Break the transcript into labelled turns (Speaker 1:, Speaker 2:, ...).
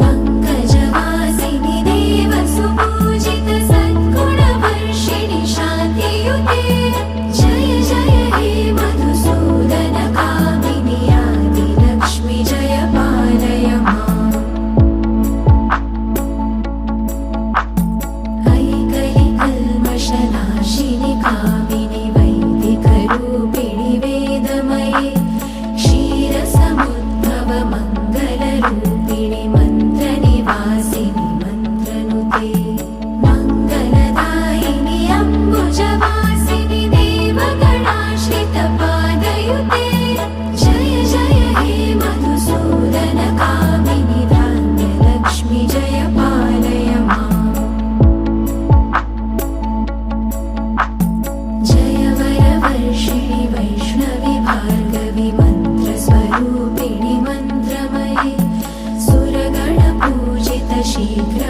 Speaker 1: पङ्कजवासिनि देवसुपूजित सद्गुणवर्षिणि शान्तियुते जय जय हे मधुसूदन कामिनि आदिलक्ष्मि जय पालय माम् ऐकलिकल्मषनाशिनि कामिनि वैदिकरूपिणि वेदमये क्षीरसमुद्भव मङ्गलरूपिणि मन्त्रनिवासिनि मन्त्रनुते मङ्गलदायिनि अम्बुजवासिनि देवगणाश्रितपादयुते जय जय हे मधुसूदन कामिनि धान्यलक्ष्मि जय पालय माम् जय वरवर्षिणि वैष्णवि भार्गवि मन्त्रस्वरूपिणि मन्त्रमये सुरगणपूजित शीघ्र